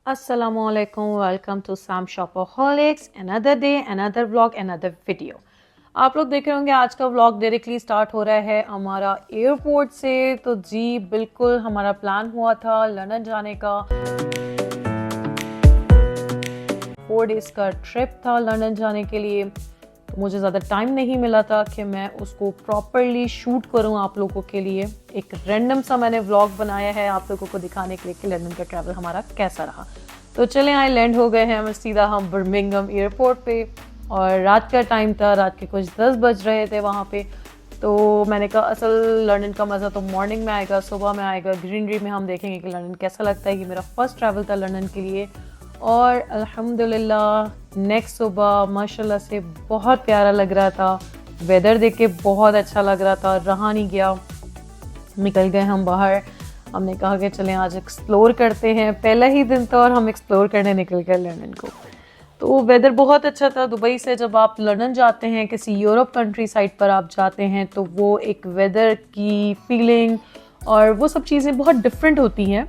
Assalamualaikum, welcome to Sam Shopaholics, another day, another vlog, another video। आप लोग देख रहे होंगे आज का व्लॉग डायरेक्टली स्टार्ट हो रहा है हमारा एयरपोर्ट से। तो जी बिल्कुल हमारा प्लान हुआ था लंदन जाने का, 4 डेज़ का ट्रिप था लंदन जाने के लिए। तो मुझे ज़्यादा टाइम नहीं मिला था कि मैं उसको प्रॉपरली शूट करूं आप लोगों के लिए। एक रैंडम सा मैंने व्लॉग बनाया है आप लोगों को दिखाने के लिए कि लंदन का ट्रैवल हमारा कैसा रहा। तो चलें आए लैंड हो गए हैं सीधा हम बर्मिंघम एयरपोर्ट पे, और रात का टाइम था, रात के कुछ 10 बज रहे थे वहाँ पे। तो मैंने कहा असल लंदन का मज़ा तो मॉर्निंग में आएगा, सुबह में आएगा, ग्रीनरी में हम देखेंगे कि लंदन कैसा लगता है। ये मेरा फर्स्ट ट्रैवल था लंदन के लिए, और अल्हम्दुलिल्लाह नेक्स्ट सुबह माशाल्लाह से बहुत प्यारा लग रहा था। वेदर देख के बहुत अच्छा लग रहा था, रहा नहीं गया। निकल गए हम बाहर, हमने कहा कि चलें आज एक्सप्लोर करते हैं। पहला ही दिन था और हम एक्सप्लोर करने निकल गए लंदन को। तो वेदर बहुत अच्छा था। दुबई से जब आप लंदन जाते हैं, किसी यूरोप कंट्री साइड पर आप जाते हैं, तो वो एक वेदर की फीलिंग और वो सब चीज़ें बहुत डिफरेंट होती हैं।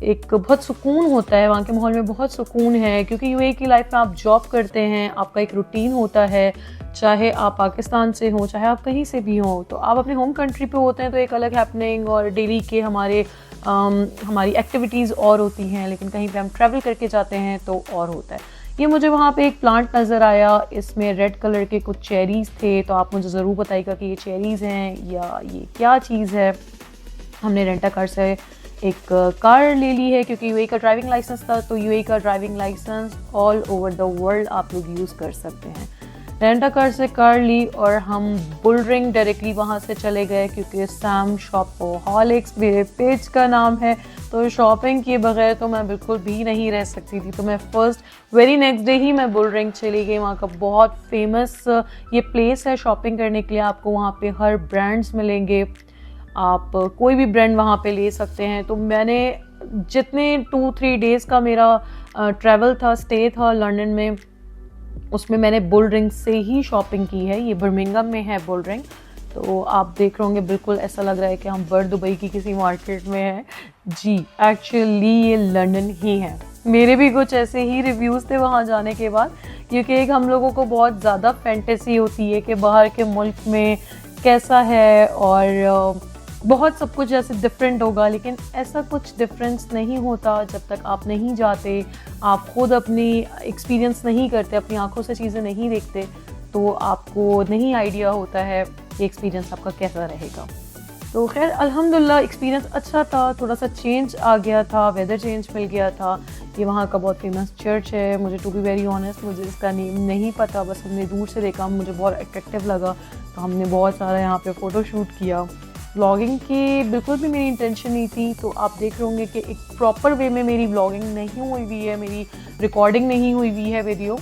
एक बहुत सुकून होता है वहाँ के माहौल में, बहुत सुकून है, क्योंकि यूएई की लाइफ में आप जॉब करते हैं, आपका एक रूटीन होता है। चाहे आप पाकिस्तान से हों, चाहे आप कहीं से भी हों, तो आप अपने होम कंट्री पे होते हैं तो एक अलग हैपनिंग और डेली के हमारी एक्टिविटीज़ और होती हैं, लेकिन कहीं पे हम ट्रैवल करके जाते हैं तो और होता है। ये मुझे वहाँ पे एक प्लांट नज़र आया, इसमें रेड कलर के कुछ चेरीज़ थे, तो आप मुझे ज़रूर बताइएगा कि ये चेरीज़ हैं या ये क्या चीज़ है। हमने रेंटा कार से एक कार ले ली है, क्योंकि यूएई का ड्राइविंग लाइसेंस था। तो यूएई का driving license all over the world आप लोग यूज़ कर सकते हैं। रेंटा कार से कार ली और हम बुलरिंग डायरेक्टली वहाँ से चले गए, क्योंकि सैम शॉपहॉलिक्स मेरे पेज का नाम है। तो शॉपिंग किए बगैर तो मैं बिल्कुल भी नहीं रह सकती थी। तो मैं वेरी नेक्स्ट डे ही मैं बुलरिंग चली गई। वहाँ का बहुत फेमस ये प्लेस है शॉपिंग करने के लिए। आपको वहाँ पे हर ब्रांड्स मिलेंगे, आप कोई भी ब्रांड वहाँ पे ले सकते हैं। तो मैंने जितने 2-3 डेज़ का मेरा ट्रैवल था, स्टे था लंदन में, उसमें मैंने बुल रिंग से ही शॉपिंग की है। ये बर्मिंघम में है बुल रिंग। तो आप देख रहे होंगे बिल्कुल ऐसा लग रहा है कि हम बर्ड दुबई की किसी मार्केट में हैं। जी एक्चुअली ये लंदन ही है। मेरे भी कुछ ऐसे ही रिव्यूज़ थे वहाँ जाने के बाद, क्योंकि एक हम लोगों को बहुत ज़्यादा फैंटेसी होती है कि बाहर के मुल्क में कैसा है और बहुत सब कुछ ऐसे डिफरेंट होगा, लेकिन ऐसा कुछ डिफरेंस नहीं होता जब तक आप नहीं जाते, आप खुद अपनी एक्सपीरियंस नहीं करते, अपनी आंखों से चीज़ें नहीं देखते, तो आपको नहीं आइडिया होता है कि एक्सपीरियंस आपका कैसा रहेगा। तो खैर अल्हम्दुलिल्लाह एक्सपीरियंस अच्छा था। थोड़ा सा चेंज आ गया था, वेदर चेंज मिल गया था। ये वहाँ का बहुत फेमस चर्च है। मुझे टू बी वेरी ऑनेस्ट मुझे इसका नेम नहीं पता, बस हमने दूर से देखा, मुझे बहुत अट्रैक्टिव लगा, तो हमने बहुत सारा यहाँ पे फ़ोटो शूट किया। व्लॉगिंग की बिल्कुल भी मेरी इंटेंशन नहीं थी। तो आप देख रहे होंगे कि एक प्रॉपर वे में मेरी व्लॉगिंग नहीं हुई हुई है, मेरी रिकॉर्डिंग नहीं हुई हुई है वीडियो।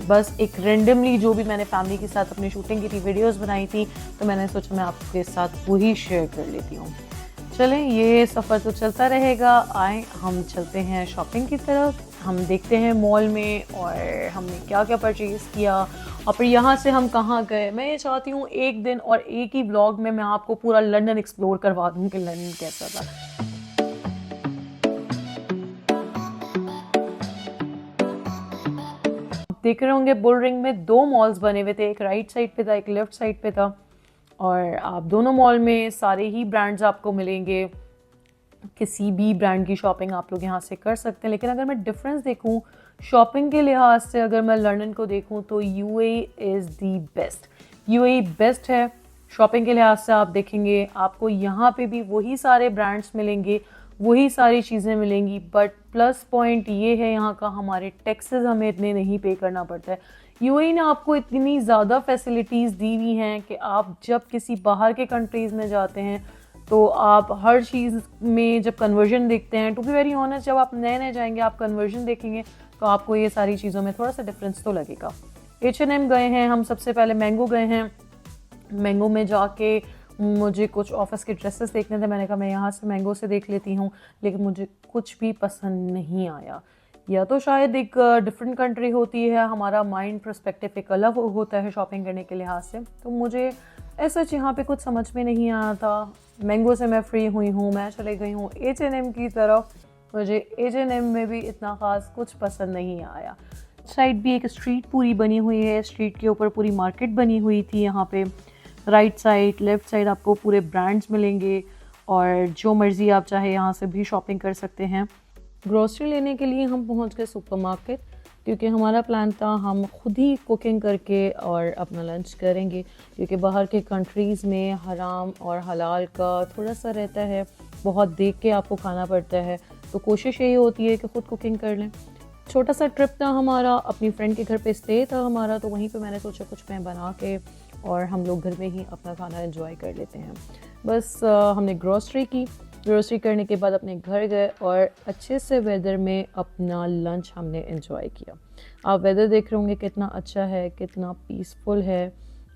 बस एक रेंडमली जो भी मैंने फैमिली के साथ अपनी शूटिंग की थी, वीडियोस बनाई थी, तो मैंने सोचा मैं आपके साथ वही शेयर कर लेती हूँ। चलें ये सफ़र तो चलता रहेगा। आए हम चलते हैं शॉपिंग की तरफ, हम देखते हैं मॉल में और हमने क्या क्या परचेज़ किया और फिर यहाँ से हम कहाँ गए। मैं ये चाहती हूँ एक दिन और एक ही व्लॉग में मैं आपको पूरा लंदन एक्सप्लोर करवा दूँ कि लंदन कैसा था। देख रहे होंगे बुल रिंग में 2 मॉल्स बने हुए थे, एक राइट साइड पे था, एक लेफ्ट साइड पे था, और आप दोनों मॉल में सारे ही ब्रांड्स आपको मिलेंगे। किसी भी ब्रांड की शॉपिंग आप लोग यहाँ से कर सकते हैं। लेकिन अगर मैं डिफरेंस देखूँ शॉपिंग के लिहाज से, अगर मैं लंदन को देखूँ, तो UAE is the best. UAE best है शॉपिंग के लिहाज से। आप देखेंगे आपको यहाँ पे भी वही सारे ब्रांड्स मिलेंगे, वही सारी चीज़ें मिलेंगी, बट प्लस पॉइंट ये है यहाँ का, हमारे टैक्सेस हमें इतने नहीं पे करना पड़ता है। यूएई ने आपको इतनी ज़्यादा फैसिलिटीज़ दी हुई हैं कि आप जब किसी बाहर के कंट्रीज़ में जाते हैं तो आप हर चीज़ में जब कन्वर्जन देखते हैं, टू बी वेरी ऑनेस्ट जब आप नए नए जाएंगे आप कन्वर्जन देखेंगे तो आपको ये सारी चीज़ों में थोड़ा सा डिफरेंस तो लगेगा। H&M गए हैं हम, सबसे पहले मैंगो गए हैं। मैंगो में जाके मुझे कुछ ऑफिस के ड्रेसेस देखने थे, मैंने कहा मैं यहाँ से मैंगो से देख लेती हूँ, लेकिन मुझे कुछ भी पसंद नहीं आया। या तो शायद एक डिफरेंट कंट्री होती है, हमारा माइंड पर्सपेक्टिव एक अलग होता है शॉपिंग करने के लिहाज से, तो मुझे ऐसा यहाँ पे कुछ समझ में नहीं आया था। मैंगो से मैं फ्री हुई हूँ, मैं चले गई हूँ H&M की तरफ। मुझे H&M में भी इतना ख़ास कुछ पसंद नहीं आया। साइड भी एक स्ट्रीट पूरी बनी हुई है, स्ट्रीट के ऊपर पूरी मार्केट बनी हुई थी। यहाँ पे राइट साइड लेफ़्ट साइड आपको पूरे ब्रांड्स मिलेंगे और जो मर्ज़ी आप चाहे यहाँ से भी शॉपिंग कर सकते हैं। ग्रोसरी लेने के लिए हम पहुँच गए सुपरमार्केट, क्योंकि हमारा प्लान था हम खुद ही कुकिंग करके और अपना लंच करेंगे, क्योंकि बाहर के कंट्रीज़ में हराम और हलाल का थोड़ा सा रहता है, बहुत देख के आपको खाना पड़ता है। तो कोशिश यही होती है कि ख़ुद कुकिंग कर लें। छोटा सा ट्रिप था हमारा, अपनी फ्रेंड के घर पे स्टे था हमारा, तो वहीं पे मैंने सोचा कुछ मैं बना के और हम लोग घर में ही अपना खाना एंजॉय कर लेते हैं। बस हमने ग्रोसरी करने के बाद अपने घर गए और अच्छे से वेदर में अपना लंच हमने एंजॉय किया। आप वेदर देख रहे होंगे कितना अच्छा है, कितना पीसफुल है,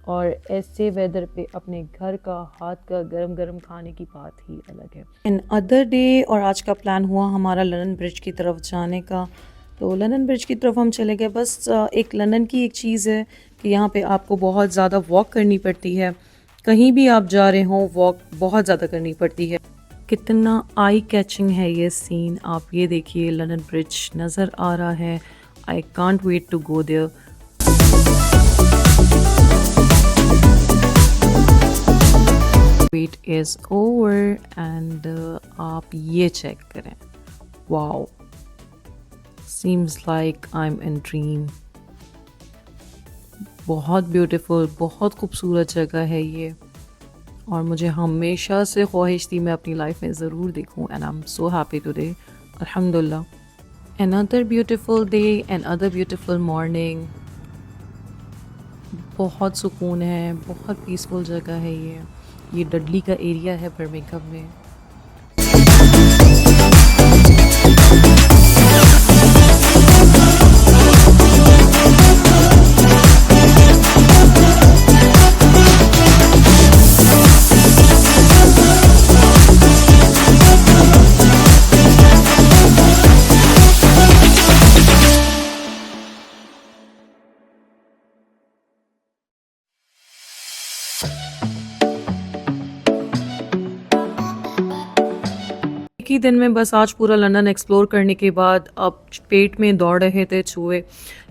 और ऐसे वेदर पे अपने घर का हाथ का गरम गरम खाने की बात ही अलग है। इन अदर डे और आज का प्लान हुआ हमारा लंदन ब्रिज की तरफ जाने का। तो लंदन ब्रिज की तरफ हम चले गए। बस एक लंदन की एक चीज़ है कि यहाँ पे आपको बहुत ज़्यादा वॉक करनी पड़ती है, कहीं भी आप जा रहे हो वॉक बहुत ज़्यादा करनी पड़ती है। कितना आई कैचिंग है ये सीन, आप ये देखिए लंदन ब्रिज नज़र आ रहा है। I can't wait to go there. Wait is over and आप ये चेक करें, wow, seems like I am in dream. बहुत ब्यूटीफुल, बहुत खूबसूरत जगह है ये, और मुझे हमेशा से ख्वाहिश थी मैं अपनी लाइफ में ज़रूर देखूं, and I am so happy today, अल्हम्दुलिल्लाह। Another beautiful day, another beautiful morning. बहुत सुकून है, बहुत पीसफुल जगह है ये डडली का एरिया है बर्मिंघम में। एक ही दिन में बस आज पूरा लंदन एक्सप्लोर करने के बाद अब पेट में दौड़ रहे थे चूहे।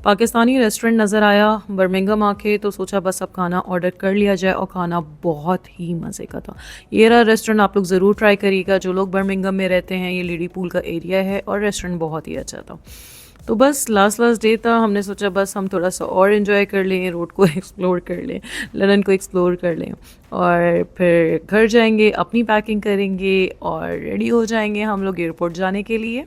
पाकिस्तानी रेस्टोरेंट नज़र आया बर्मिंघम आके, तो सोचा बस अब खाना ऑर्डर कर लिया जाए, और खाना बहुत ही मज़े का था। ये रहा रेस्टोरेंट, आप लोग ज़रूर ट्राई करिएगा जो लोग बर्मिंघम में रहते हैं। ये लेडी पूल का एरिया है और रेस्टोरेंट बहुत ही अच्छा था। तो बस लास्ट डे था, हमने सोचा बस हम थोड़ा सा और इन्जॉय कर लें, रोड को एक्सप्लोर कर लें, लंदन को एक्सप्लोर कर लें, और फिर घर जाएंगे, अपनी पैकिंग करेंगे और रेडी हो जाएंगे हम लोग एयरपोर्ट जाने के लिए।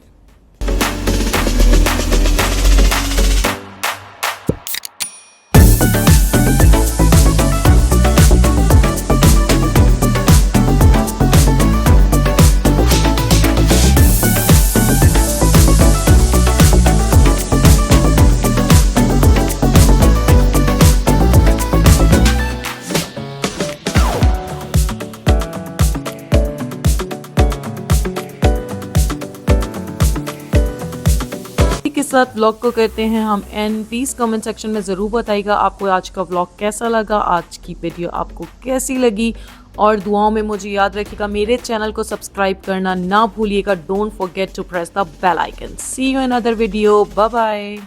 के साथ व्लॉग को करते हैं हम एंड। प्लीज़ कमेंट सेक्शन में ज़रूर बताइएगा आपको आज का व्लॉग कैसा लगा, आज की वीडियो आपको कैसी लगी, और दुआओं में मुझे याद रखिएगा। मेरे चैनल को सब्सक्राइब करना ना भूलिएगा। Don't forget to press the bell icon. See you in other video, bye bye.